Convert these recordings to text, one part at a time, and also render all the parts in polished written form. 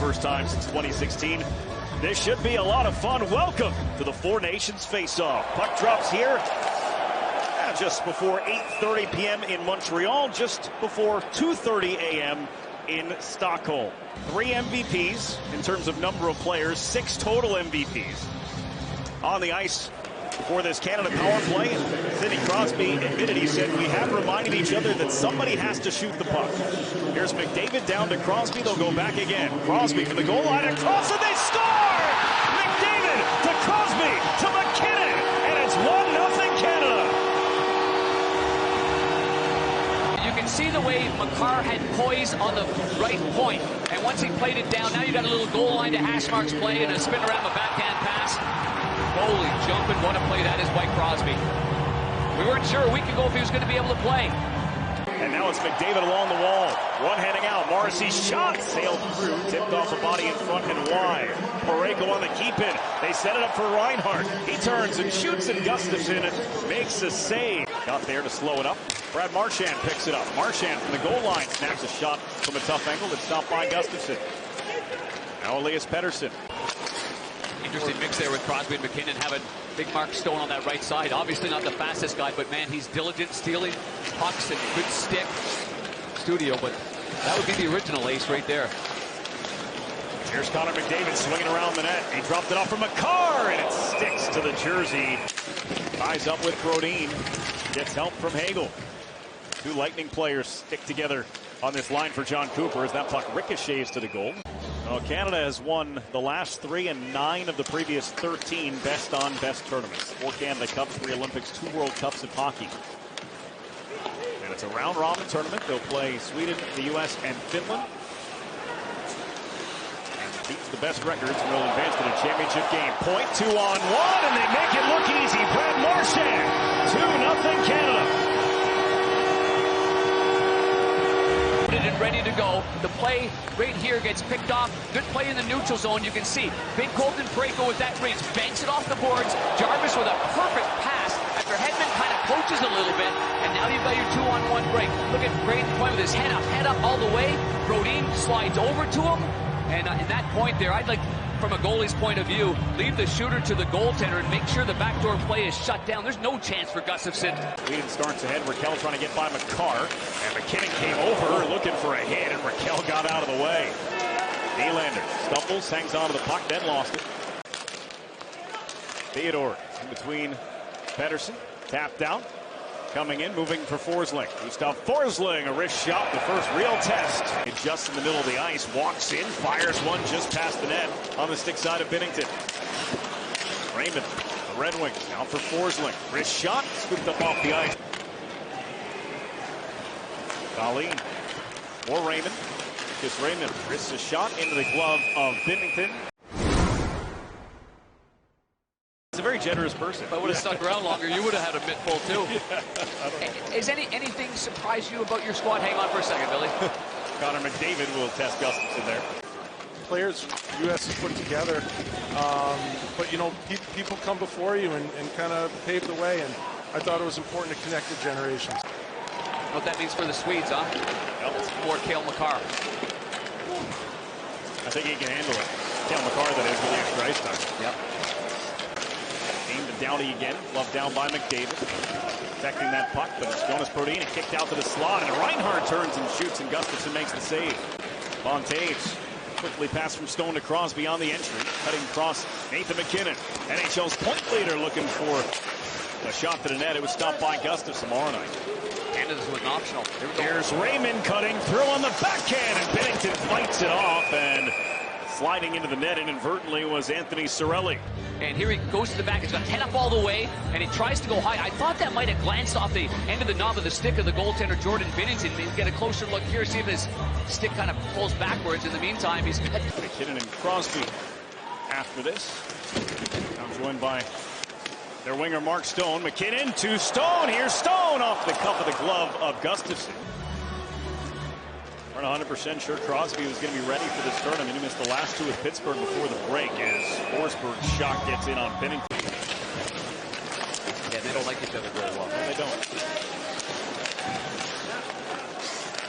first time since 2016. This should be a lot of fun. Welcome to the Four Nations face-off. Puck drops here just before 8:30 p.m. in Montreal, just before 2:30 a.m. in Stockholm. 3 MVPs in terms of number of players, 6 total MVPs on the ice for this Canada power play. And Sidney Crosby admitted, he said, we have reminded each other that somebody has to shoot the puck. Here's McDavid down to Crosby. They'll go back again. Crosby for the goal line across, and they score! McDavid to Crosby to McKinnon, and it's 1-0 Canada. You can see the way Makar had poise on the right point, and once he played it down, now you got a little goal line to hash marks play and a spin around the backhand pass. Holy jumping, what a play that is by Crosby. We weren't sure a week ago if he was going to be able to play. And now it's McDavid along the wall. One handing out. Morrissey's shot sailed through, tipped off a body in front and wide. Parayko on the keep-in. They set it up for Reinhart. He turns and shoots, and Gustafsson makes a save. Got there to slow it up. Brad Marchand picks it up. Marchand from the goal line snaps a shot from a tough angle that's stopped by Gustafsson. Now Elias Pettersson. Interesting mix there with Crosby and McKinnon having big Mark Stone on that right side. Obviously not the fastest guy, but man, he's diligent, stealing pucks and good stick. Studio, but that would be the original ace right there. Here's Connor McDavid swinging around the net. He dropped it off from Makar, and it sticks to the jersey. Ties up with Brodin. Gets help from Hagel. 2 Lightning players stick together on this line for John Cooper as that puck ricochets to the goal. Well, Canada has won the last 3 and 9 of the previous 13 best-on-best tournaments. 4 Canada Cups, 3 Olympics, 2 World Cups of hockey. And it's a round-robin tournament. They'll play Sweden, the U.S., and Finland. And beats the best records will advance to the championship game. Point 2-on-1, and they make it look easy. Brad Marchand, 2-0 Canada. And ready to go. The play right here gets picked off. Good play in the neutral zone. You can see big Colton Parayko with that reach. Banks it off the boards. Jarvis with a perfect pass after Hedman kind of coaches a little bit. And now you've got your 2-on-1 break. Look at Braden Point with his head up all the way. Brodin slides over to him. And in that point there, I'd like, from a goalie's point of view, leave the shooter to the goaltender and make sure the backdoor play is shut down. There's no chance for Gustafsson. Sweden starts ahead. Raquel trying to get by Makar. And McKinnon came over looking for a hit, and Raquel got out of the way. Nylander stumbles, hangs onto the puck, then lost it. Theodore in between Pettersson. Tapped out. Coming in, moving for Forsling. Gustav Forsling, a wrist shot, the first real test. Just in the middle of the ice, walks in, fires one just past the net on the stick side of Binnington. Raymond, the Red Wings, now for Forsling. Wrist shot, scooped up off the ice. Colleen for Raymond. Just Raymond wrists a shot into the glove of Binnington. He's a very generous person. If I would have stuck around longer, you would have had a mitt full too. Yeah, Is anything surprise you about your squad? Hang on for a second, Billy. Connor McDavid will test Gustafsson there. Players U.S. has put together, but you know, people come before you and kind of pave the way, and I thought it was important to connect the generations. What that means for the Swedes, huh? Yep. More Cale Makar. I think he can handle it. Cale Makar, that is, with the extra ice time. Yep. Aimed to Downey again. Love down by McDavid. Protecting that puck, but it's Jonas Brodin. Kicked out to the slot, and Reinhart turns and shoots, and Gustafsson makes the save. Bontaves quickly passed from Stone to Crosby on the entry. Cutting across Nathan McKinnon. NHL's point leader looking for a shot to the net. It was stopped by Gustafsson tomorrow night. Canada's was optional. Here's Raymond cutting through on the backhand, and Binnington fights it off, and sliding into the net inadvertently was Anthony Cirelli. And here he goes to the back. He's got head up all the way, and he tries to go high. I thought that might have glanced off the end of the knob of the stick of the goaltender, Jordan Binnington. He'll get a closer look here, see if his stick kind of pulls backwards. In the meantime, he's got McKinnon and Crosby after this. Now joined by their winger, Mark Stone. McKinnon to Stone. Here's Stone off the cuff of the glove of Gustafsson. We're not 100% sure Crosby was going to be ready for this tournament. He missed the last 2 with Pittsburgh before the break as Forsberg's shot gets in on Binnington. Yeah, they don't like each other very well. No, they don't.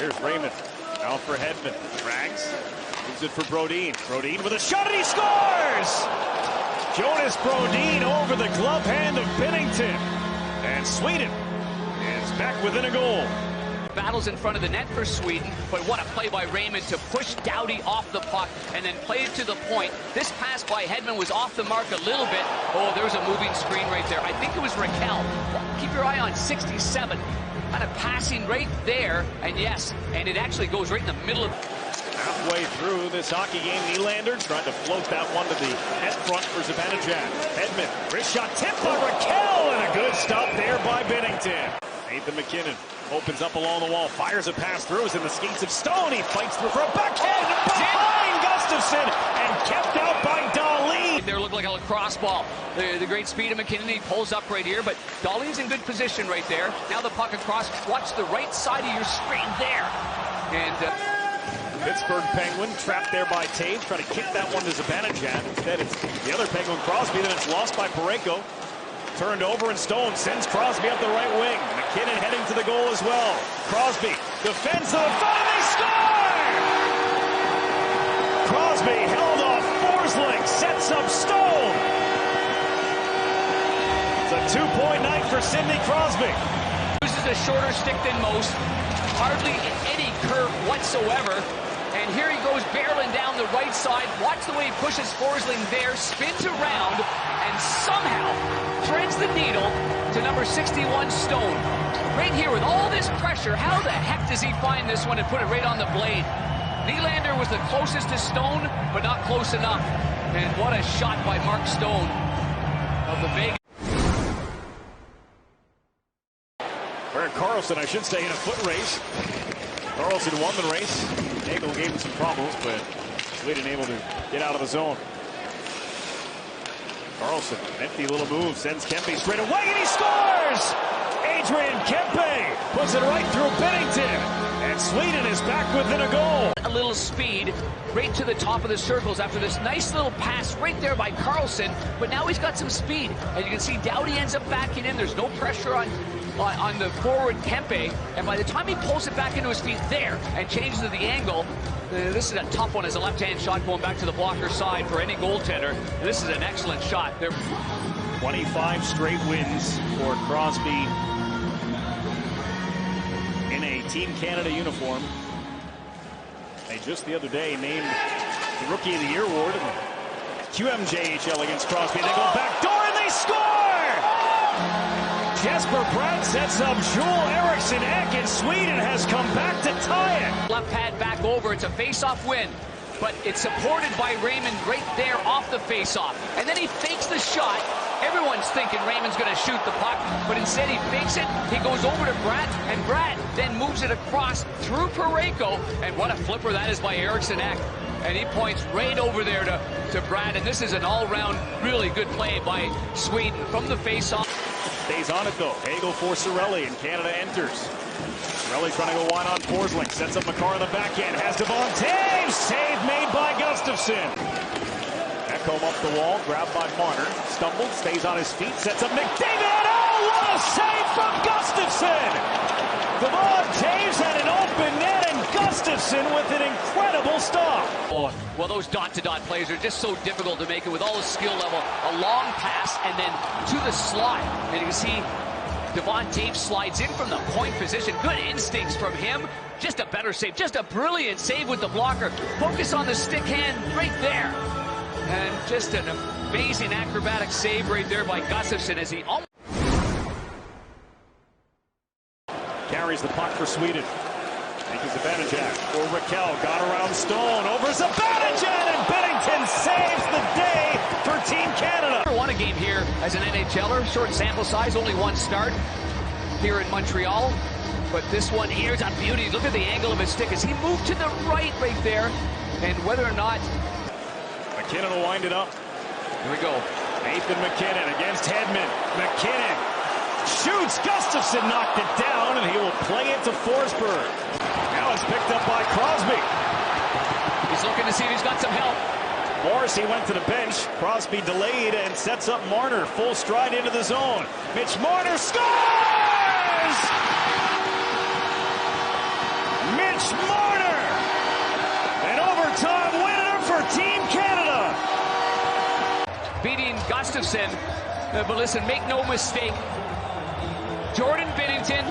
Here's Raymond. Now for Hedman. Drags. Moves it for Brodin. Brodin with a shot, and he scores! Jonas Brodin over the glove hand of Binnington. And Sweden is back within a goal. Battles in front of the net for Sweden, but what a play by Raymond to push Doughty off the puck and then play it to the point. This pass by Hedman was off the mark a little bit. Oh, there's a moving screen right there. I think it was Raquel. Keep your eye on 67. Kind of passing right there, and yes, and it actually goes right in the middle of... Halfway through this hockey game, Nylander trying to float that one to the net front for Zibanejad. Hedman, wrist shot tipped by Raquel, and a good stop there by Binnington. Nathan MacKinnon opens up along the wall, fires a pass through, is in the skates of Stone. He fights through for a backhand behind Gustafsson and kept out by Dahlin. There looked like a lacrosse ball. The great speed of MacKinnon, he pulls up right here, but Dahlin's in good position right there. Now the puck across, watch the right side of your screen there. And Pittsburgh Penguin trapped there by Taves, trying to kick that one to Zibanejad. Instead, it's the other Penguin, Crosby, then it's lost by Parayko. Turned over, and Stone sends Crosby up the right wing. MacKinnon heading to the goal as well. Crosby defends to the front, and they score! Crosby held off Forsling, sets up Stone. It's a 2-point night for Sidney Crosby. Uses a shorter stick than most, hardly any curve whatsoever. And here he goes barreling down the right side. Watch the way he pushes Forsling there, spins around, and somehow threads the needle to number 61, Stone. Right here with all this pressure, how the heck does he find this one and put it right on the blade? Nylander was the closest to Stone, but not close enough. And what a shot by Mark Stone of the Vegas. Erik Karlsson, I should say, in a foot race. Karlsson won the race. Nagel gave him some problems, but Sweden able to get out of the zone. Karlsson, empty little move, sends Kempe straight away, and he scores! Adrian Kempe puts it right through Binnington, and Sweden is back within a goal. A little speed right to the top of the circles after this nice little pass right there by Karlsson, but now he's got some speed. And you can see Doughty ends up backing in. There's no pressure on the forward Kempe, and by the time he pulls it back into his feet there and changes to the angle, this is a tough one as a left-hand shot going back to the blocker side for any goaltender. This is an excellent shot. 25 straight wins for Crosby in a Team Canada uniform. They just the other day named the Rookie of the Year award in the QMJHL against Crosby. They go back door and they score! Jesper Bratt sets up Joel Eriksson Ek, and Sweden has come back to tie it. Left pad back over. It's a face-off win, but it's supported by Raymond right there off the face-off. And then he fakes the shot. Everyone's thinking Raymond's going to shoot the puck, but instead he fakes it. He goes over to Bratt, and Bratt then moves it across through Parayko. And what a flipper that is by Eriksson Ek. And he points right over there to Bratt, and this is an all-round really good play by Sweden from the face-off. Stays on it, though. Hagel for Cirelli, and Canada enters. Cirelli trying to go wide on Forsling. Sets up McCarr on the backhand. Has Devon Taves. Save made by Gustafsson. Ekholm up the wall. Grabbed by Marner. Stumbled. Stays on his feet. Sets up McDavid. Oh, what a save from Gustafsson! Devon Taves had an open net, and Gustafsson with an incredible stop. Oh, well, those dot-to-dot plays are just so difficult to make it with all the skill level. A long pass and then to the slot. And you can see Devon Taves slides in from the point position. Good instincts from him. Just a better save. Just a brilliant save with the blocker. Focus on the stick hand right there. And just an amazing acrobatic save right there by Gustafsson as he almost carries the puck for Sweden. Thank you, Zibanejad. For Raquel, got around Stone, over Zibanejad, and Binnington saves the day for Team Canada. Won a game here as an NHLer, short sample size, only one start here in Montreal. But this one here is a beauty. Look at the angle of his stick as he moved to the right there. And whether or not... MacKinnon will wind it up. Here we go. Nathan MacKinnon against Hedman. MacKinnon shoots. Gustafsson knocked it down, and he will play it to Forsberg. Now it's picked up by Crosby. He's looking to see if he's got some help. Morrissey went to the bench. Crosby delayed and sets up Marner. Full stride into the zone. Mitch Marner scores! Mitch Marner! An overtime win. Gustafsson. But listen, make no mistake, Jordan Binnington